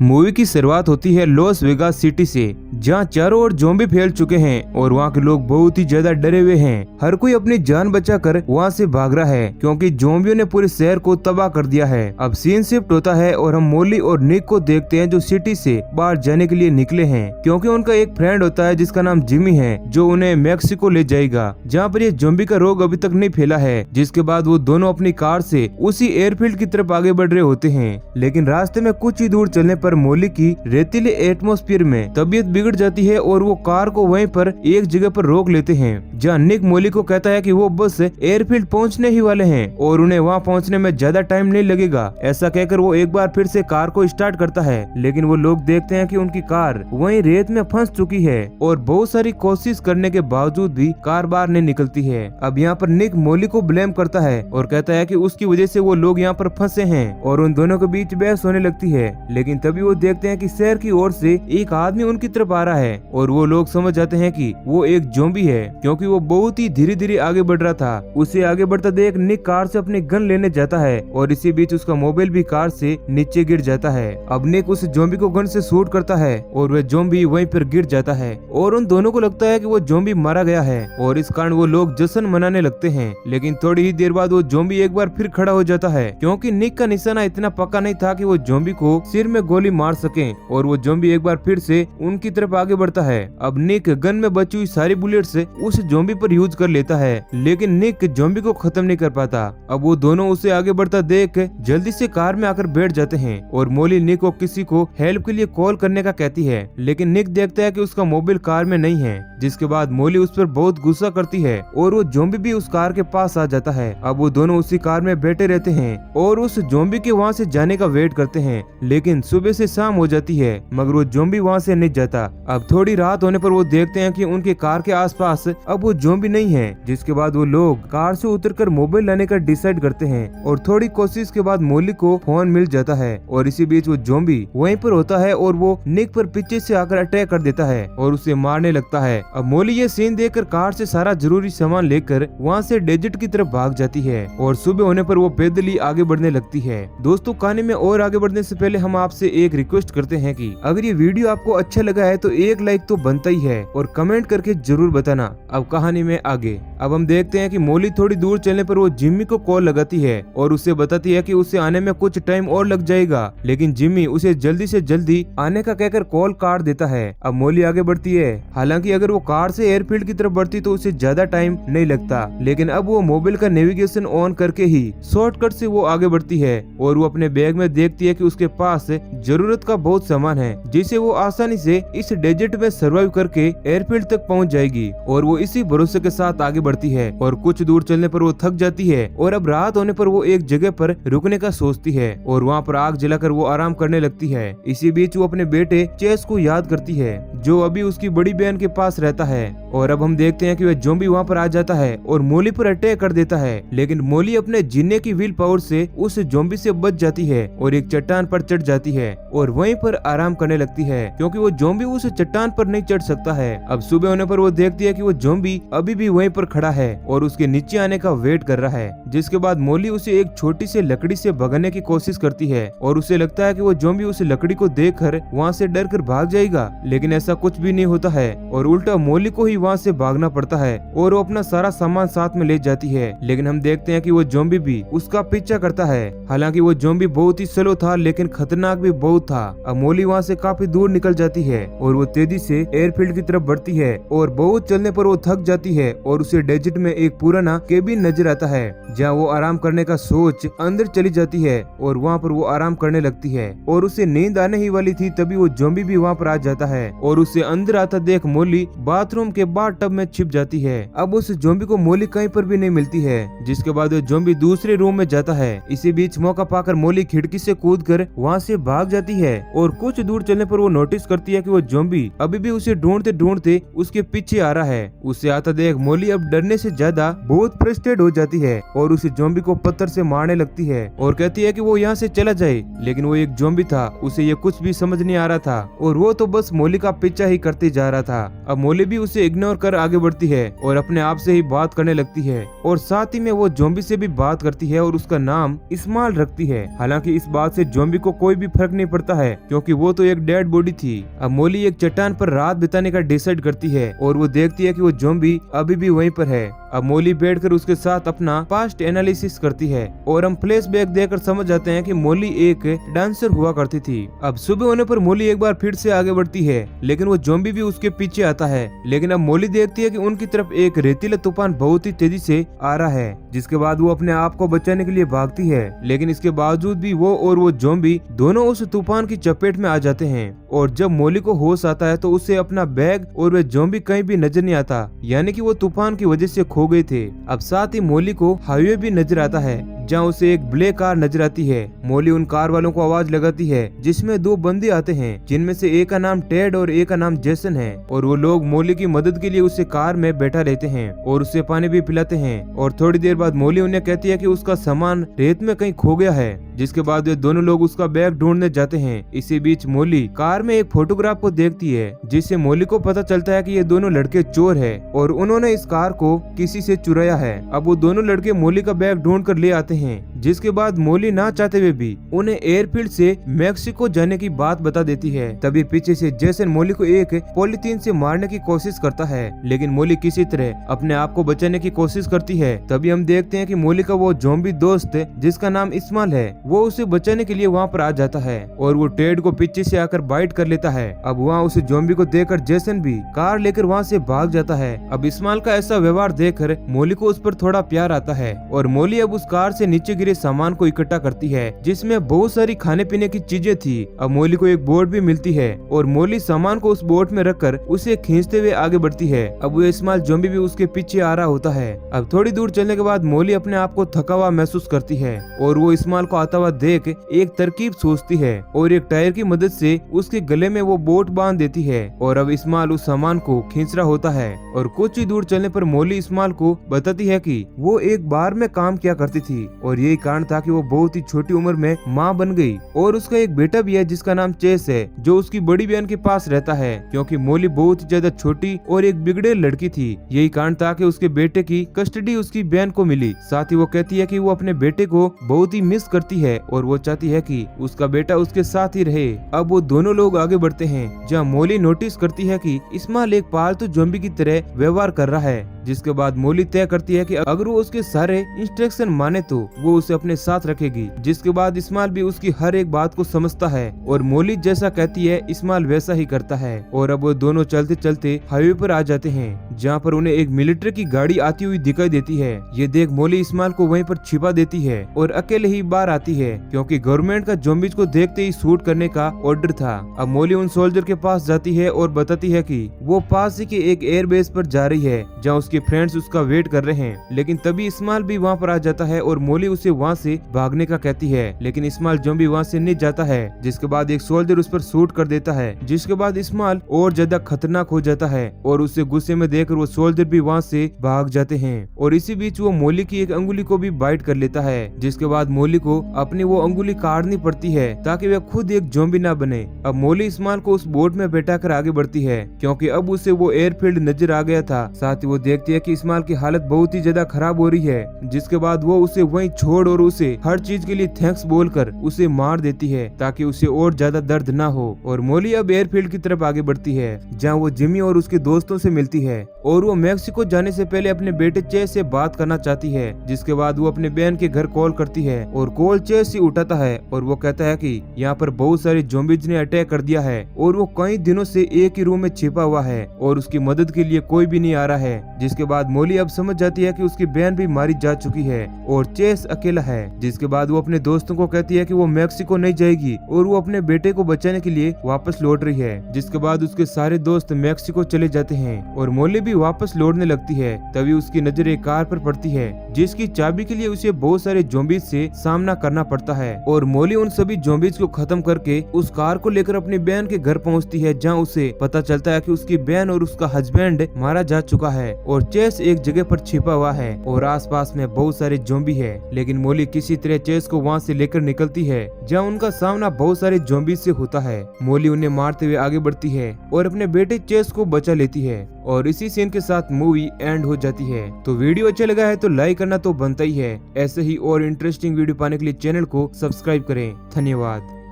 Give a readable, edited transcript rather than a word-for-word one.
Movie की शुरुआत होती है लॉस वेगास सिटी से, जहाँ चारों ओर ज़ॉम्बी फैल चुके हैं और वहाँ के लोग बहुत ही ज्यादा डरे हुए हैं। हर कोई अपनी जान बचाकर वहाँ से भाग रहा है क्योंकि ज़ॉम्बियों ने पूरे शहर को तबाह कर दिया है। अब सीन शिफ्ट होता है और हम मोली और निक को देखते हैं जो सिटी से बाहर जाने के लिए निकले हैं, क्योंकि उनका एक फ्रेंड होता है जिसका नाम जिमी है, जो उन्हें मैक्सिको ले जाएगा, जहाँ पर ये ज़ॉम्बी का रोग अभी तक नहीं फैला है। जिसके बाद वो दोनों अपनी कार से उसी एयरफील्ड की तरफ आगे बढ़ रहे होते हैं, लेकिन रास्ते में कुछ ही दूर चलने पर मोली की रेतीले एटमॉस्फेयर में तबीयत बिगड़ जाती है और वो कार को वहीं पर एक जगह पर रोक लेते हैं, जहाँ निक मोली को कहता है कि वो बस एयरफील्ड पहुंचने ही वाले हैं और उन्हें वहां पहुंचने में ज्यादा टाइम नहीं लगेगा। ऐसा कहकर वो एक बार फिर से कार को स्टार्ट करता है, लेकिन वो लोग देखते हैं कि उनकी कार वहीं रेत में फंस चुकी है और बहुत सारी कोशिश करने के बावजूद भी कार बाहर नहीं निकलती है। अब यहाँ पर निक मोली को ब्लेम करता है और कहता है कि उसकी वजह से वो लोग यहाँ पर फंसे हैं और उन दोनों के बीच बहस होने लगती है। लेकिन तभी वो देखते हैं कि शहर की ओर से एक आदमी उनकी तरफ आ रहा है और वो लोग समझ जाते हैं कि वो एक ज़ॉम्बी है, क्योंकि वो बहुत ही धीरे धीरे आगे बढ़ रहा था। उसे आगे बढ़ता देख निक कार से अपनी गन लेने जाता है और इसी बीच उसका मोबाइल भी कार से नीचे गिर जाता है। अब निक उस ज़ॉम्बी को गन से शूट करता है और वह ज़ॉम्बी वहीं पर गिर जाता है और उन दोनों को लगता है कि वो ज़ॉम्बी मारा गया है और इस कारण वो लोग जश्न मनाने लगते हैं। लेकिन थोड़ी ही देर बाद वो ज़ॉम्बी एक बार फिर खड़ा हो जाता है, क्योंकि निक का निशाना इतना पक्का नहीं था कि वो ज़ॉम्बी को सिर में गोली मार सके और वो ज़ॉम्बी एक बार फिर से उनकी तरफ आगे बढ़ता है। अब निक गन में बची हुई सारी बुलेट्स उस ज़ॉम्बी पर यूज कर लेता है, लेकिन निक ज़ॉम्बी को खत्म नहीं कर पाता। अब वो दोनों उसे आगे बढ़ता देख जल्दी से कार में आकर बैठ जाते हैं और मोली निक को किसी को हेल्प के लिए कॉल करने का कहती है, लेकिन निक देखता है कि उसका मोबाइल कार में नहीं है। जिसके बाद मोली उस पर बहुत गुस्सा करती है और वो ज़ॉम्बी भी उस कार के पास आ जाता है। अब वो दोनों उसी कार में बैठे रहते हैं और उस ज़ॉम्बी के वहाँ से जाने का वेट करते हैं, लेकिन सुबह से शाम हो जाती है मगर वो ज़ॉम्बी वहाँ से नहीं जाता। अब थोड़ी रात होने पर वो देखते हैं कि उनके कार के आसपास अब वो ज़ॉम्बी नहीं है। जिसके बाद वो लोग कार से उतरकर मोबाइल लाने का डिसाइड करते हैं और थोड़ी कोशिश के बाद मोली को फोन मिल जाता है और इसी बीच वो ज़ॉम्बी वहीं पर होता है और वो निक पर पीछे से आकर अटैक कर देता है और उसे मारने लगता है। अब मोली ये सीन देखकर कार से सारा जरूरी सामान लेकर वहाँ से डेजर्ट की तरफ भाग जाती है और सुबह होने पर वो पैदल ही आगे बढ़ने लगती है। दोस्तों, कहानी में और आगे बढ़ने से पहले हम आपसे एक रिक्वेस्ट करते हैं कि अगर ये वीडियो आपको अच्छा लगा है तो एक लाइक तो बनता ही है और कमेंट करके जरूर बताना। अब कहानी में आगे अब हम देखते हैं कि मोली थोड़ी दूर चलने पर वो जिम्मी को कॉल लगाती है और उसे बताती है कि उसे आने में कुछ टाइम और लग जाएगा, लेकिन जिम्मी उसे जल्दी से जल्दी आने का कहकर कॉल काट देता है। अब मोली आगे बढ़ती है, हालांकि अगर वो कार से एयरफील्ड की तरफ बढ़ती तो उसे ज्यादा टाइम नहीं लगता, लेकिन अब वो मोबाइल का नेविगेशन ऑन करके ही शॉर्टकट से वो आगे बढ़ती है और वो अपने बैग में देखती है कि उसके पास जरूरत का बहुत सामान है जिसे वो आसानी से इस डेजर्ट में सर्वाइव करके एयरफील्ड तक पहुंच जाएगी और वो इसी भरोसे के साथ आगे बढ़ती है और कुछ दूर चलने पर वो थक जाती है और अब रात होने पर वो एक जगह पर रुकने का सोचती है और वहाँ पर आग जलाकर वो आराम करने लगती है। इसी बीच वो अपने बेटे चेस को याद करती है जो अभी उसकी बड़ी बहन के पास रहता है और अब हम देखते हैं कि वह ज़ॉम्बी वहाँ पर आ जाता है और मोली पर अटैक कर देता है, लेकिन मोली अपने जीने की विल पावर से उस ज़ॉम्बी से बच जाती है और एक चट्टान पर चढ़ जाती है और वहीं पर आराम करने लगती है, क्योंकि वो ज़ॉम्बी उस चट्टान पर नहीं चढ़ सकता है। अब सुबह होने पर वो देखती है कि वो ज़ॉम्बी अभी भी वहीं पर खड़ा है और उसके नीचे आने का वेट कर रहा है। जिसके बाद मोली उसे एक छोटी सी लकड़ी से भगाने की कोशिश करती है और उसे लगता है कि वो ज़ॉम्बी उस लकड़ी को देखकर वहाँ से डर कर भाग जाएगा, लेकिन ऐसा कुछ भी नहीं होता है और उल्टा मोली को ही वहाँ से भागना पड़ता है और वो अपना सारा सामान साथ में ले जाती है। लेकिन हम देखते हैं कि वो ज़ॉम्बी भी उसका पीछा करता है। हालांकि वो ज़ॉम्बी बहुत ही स्लो था लेकिन खतरनाक भी बहुत था। अब मोली वहाँ से काफी दूर निकल जाती है और वो तेजी से एयरफील्ड की तरफ बढ़ती है और बहुत चलने पर वो थक जाती है और उसे डेजर्ट में एक पुराना केबिन नजर आता है जहाँ वो आराम करने का सोच अंदर चली जाती है और वहाँ पर वो आराम करने लगती है और उसे नींद आने ही वाली थी तभी वो ज़ॉम्बी भी वहाँ पर आ जाता है और उसे अंदर आता देख मोली बाथरूम के बाथ टब में छिप जाती है। अब उस ज़ॉम्बी को मोली कहीं पर भी नहीं मिलती है, जिसके बाद वो ज़ॉम्बी दूसरे रूम में जाता है। इसी बीच मौका पाकर मोली खिड़की से कूदकर वहाँ से भाग जाती है और कुछ दूर चलने पर वो नोटिस करती है कि वो ज़ॉम्बी अभी भी उसे ढूंढते ढूंढते उसके पीछे आ रहा है। उसे आता देख मोली अब डरने से ज्यादा बहुत फ्रस्ट्रेट हो जाती है और उस ज़ॉम्बी को पत्थर से मारने लगती है और कहती है कि वो यहाँ से चला जाए, लेकिन वो एक ज़ॉम्बी था, उसे ये कुछ भी समझ नहीं आ रहा था और वो तो बस मोली का पीछा ही करते जा रहा था। अब मोली भी उसे इग्नोर कर आगे बढ़ती है और अपने आप से ही बात करने लगती है और साथ ही में वो ज़ॉम्बी से भी बात करती है और उसका नाम इस्माइल रखती है। हालांकि इस बात से ज़ॉम्बी को कोई भी फर्क नहीं पड़ता पड़ता है क्योंकि वो तो एक डेड बॉडी थी। अब मोली एक चट्टान पर रात बिताने का डिसाइड करती है और वो देखती है कि वो ज़ॉम्बी अभी भी वहीं पर है। अब मोली बैठकर उसके साथ अपना पास्ट एनालिसिस करती है और हम फ्लैशबैक देखकर समझ जाते हैं कि मोली एक डांसर हुआ करती थी। अब सुबह होने पर मोली एक बार फिर से आगे बढ़ती है, लेकिन वो ज़ॉम्बी भी उसके पीछे आता है। लेकिन अब मोली देखती है कि उनकी तरफ एक रेतीला तूफान बहुत ही तेजी से आ रहा है, जिसके बाद वो अपने आप को बचाने के लिए भागती है। लेकिन इसके बावजूद भी वो और वो ज़ॉम्बी दोनों उस तूफान की चपेट में आ जाते हैं। और जब मोली को होश आता है तो उसे अपना बैग और वे ज़ॉम्बी कहीं भी नजर नहीं आता, यानी कि वो तूफान की वजह से खो गए थे। अब साथ ही मोली को हाईवे भी नजर आता है जहाँ उसे एक ब्लैक कार नजर आती है। मोली उन कार वालों को आवाज लगाती है जिसमें दो बंदे आते हैं, जिनमें से एक का नाम टेड और एक का नाम जेसन है। और वो लोग मोली की मदद के लिए उसे कार में बैठा लेते हैं और उसे पानी भी पिलाते हैं। और थोड़ी देर बाद मोली उन्हें कहती है कि उसका सामान रेत में कहीं खो गया है, जिसके बाद वे दोनों लोग उसका बैग ढूंढने जाते हैं। इसी बीच मोली कार में एक फोटोग्राफ को देखती है, जिससे मोली को पता चलता है कि ये दोनों लड़के चोर है और उन्होंने इस कार को किसी से चुराया है। अब वो दोनों लड़के मोली का बैग ढूंढ कर ले आते हैं, जिसके बाद मोली ना चाहते हुए भी उन्हें एयरफील्ड से मैक्सिको जाने की बात बता देती है। तभी पीछे से जेसन मोली को एक पॉलीथीन से मारने की कोशिश करता है, लेकिन मोली किसी तरह अपने आप को बचाने की कोशिश करती है। तभी हम देखते हैं कि मोली का वो ज़ॉम्बी दोस्त जिसका नाम इस्माइल है, वो उसे बचाने के लिए वहाँ पर आ जाता है और वो टेड को पीछे से आकर बाइट कर लेता है। अब वहाँ उसे ज़ॉम्बी को देखकर जेसन भी कार लेकर वहाँ से भाग जाता है। अब इस्माइल का ऐसा व्यवहार देखकर मोली को उस पर थोड़ा प्यार आता है और मोली अब उस कार से नीचे गिरे सामान को इकट्ठा करती है, जिसमें बहुत सारी खाने पीने की चीजें थी। अब मोली को एक बोट भी मिलती है और मोली सामान को उस बोट में रखकर उसे खींचते हुए आगे बढ़ती है। अब वो इस्माइल ज़ॉम्बी भी उसके पीछे आ रहा होता है। अब थोड़ी दूर चलने के बाद मोली अपने आप को थका हुआ महसूस करती है और वो इस्माइल को आता हुआ देख एक तरकीब सोचती है और एक टायर की मदद से उसके गले में वो बोट बांध देती है। और अब इस्माइल उस सामान को खींच रहा होता है और कुछ ही दूर चलने पर मोली इस्माइल को बताती है कि वो एक बार में काम किया करती थी और यही कारण था कि वो बहुत ही छोटी उम्र में माँ बन गई। और उसका एक बेटा भी है जिसका नाम चेस है, जो उसकी बड़ी बहन के पास रहता है, क्योंकि मोली बहुत ही ज्यादा छोटी और एक बिगड़े लड़की थी। यही कारण था कि उसके बेटे की कस्टडी उसकी बहन को मिली। साथ ही वो कहती है कि वो अपने बेटे को बहुत ही मिस करती है और वो चाहती है कि उसका बेटा उसके साथ ही रहे। अब वो दोनों लोग आगे बढ़ते हैं, जहाँ मोली नोटिस करती है कि इस्माइल एक पालतू ज़ॉम्बी की तरह व्यवहार कर रहा है। जिसके बाद मोली तय करती है कि अगर वो उसके सारे इंस्ट्रक्शन माने तो वो उसे अपने साथ रखेगी। जिसके बाद इस्माइल भी उसकी हर एक बात को समझता है और मोली जैसा कहती है इस्माइल वैसा ही करता है। और अब वो दोनों चलते चलते हाईवे पर आ जाते हैं, जहाँ पर उन्हें एक मिलिट्री की गाड़ी आती हुई दिखाई देती है। ये देख मोली इस्माइल को वहीं पर छिपा देती है और अकेले ही बाहर आती है, क्योंकि गवर्नमेंट का ज़ॉम्बीज को देखते ही शूट करने का ऑर्डर था। अब मोली उन सोल्जर के पास जाती है और बताती है कि वो पास ही के एक एयरबेस पर जा रही है, जहाँ उसके फ्रेंड्स उसका वेट कर रहे हैं। लेकिन तभी इस्माइल भी वहाँ पर आ जाता है और मोली उसे वहाँ से भागने का कहती है, लेकिन इस्माइल ज़ॉम्बी वहाँ से नहीं जाता है। जिसके बाद एक सोल्जर उस पर शूट कर देता है, जिसके बाद इस्माइल और ज्यादा खतरनाक हो जाता है और उसे गुस्से में देखकर वो सोल्जर भी वहाँ से भाग जाते हैं। और इसी बीच वो मोली की एक अंगुली को भी बाइट कर लेता है, जिसके बाद मोली को अपनी वो अंगुली काटनी पड़ती है ताकि वह खुद एक ज़ॉम्बी ना बने। अब मोली इस्माइल को उस बोट में बैठाकर आगे बढ़ती है, क्योंकि अब उसे वो एयरफील्ड नजर आ गया था। साथ ही वो देखती है कि इस्माइल की हालत बहुत ही ज्यादा खराब हो रही है। जिसके बाद वो उसे वहीं छोड़ और उसे हर चीज के लिए थैंक्स बोलकर उसे मार देती है ताकि उसे और ज्यादा दर्द ना हो। और मोली अब एयरफील्ड की तरफ आगे बढ़ती है, जहाँ वो जिमी और उसके दोस्तों से मिलती है और वो मैक्सिको जाने से पहले अपने बेटे चेस से बात करना चाहती है। जिसके बाद वो अपने बहन के घर कॉल करती है और कॉल चेस ही उठाता है और वो कहता है कि यहाँ पर बहुत सारे ज़ॉम्बीज ने अटैक कर दिया है और वो कई दिनों से एक ही रूम में छिपा हुआ है और उसकी मदद के लिए कोई भी नहीं आ रहा है। जिसके बाद मोली अब समझ जाती है कि उसकी बहन भी मारी जा चुकी है और चेस अकेला है। जिसके बाद वो अपने दोस्तों को कहती है कि वो मैक्सिको नहीं जाएगी और वो अपने बेटे को बचाने के लिए वापस लौट रही है। जिसके बाद उसके सारे दोस्त मैक्सिको चले जाते हैं और मोली भी वापस लौटने लगती है। तभी उसकी नजर एक कार पर पड़ती है, जिसकी चाबी के लिए उसे बहुत सारे ज़ॉम्बीज से सामना करना पड़ता है। और मोली उन सभी ज़ॉम्बीज को खत्म करके उस कार को लेकर अपनी बहन के घर पहुंचती है, जहां उसे पता चलता है कि उसकी बहन और उसका हस्बैंड मारा जा चुका है और चेस एक जगह पर छिपा हुआ है और आसपास में बहुत सारे ज़ॉम्बी है। लेकिन मोली किसी तरह चेस को वहां से लेकर निकलती है, जहां उनका सामना बहुत सारे ज़ॉम्बीज से होता है। मोली उन्हें मारते हुए आगे बढ़ती है और अपने बेटे चेस को बचा लेती है और इसी सीन के साथ मूवी एंड हो जाती है। तो वीडियो अच्छा लगा है तो लाइक करना तो बनता ही है। ऐसे ही और इंटरेस्टिंग वीडियो पाने के लिए चैनल को सब्सक्राइब करें। धन्यवाद।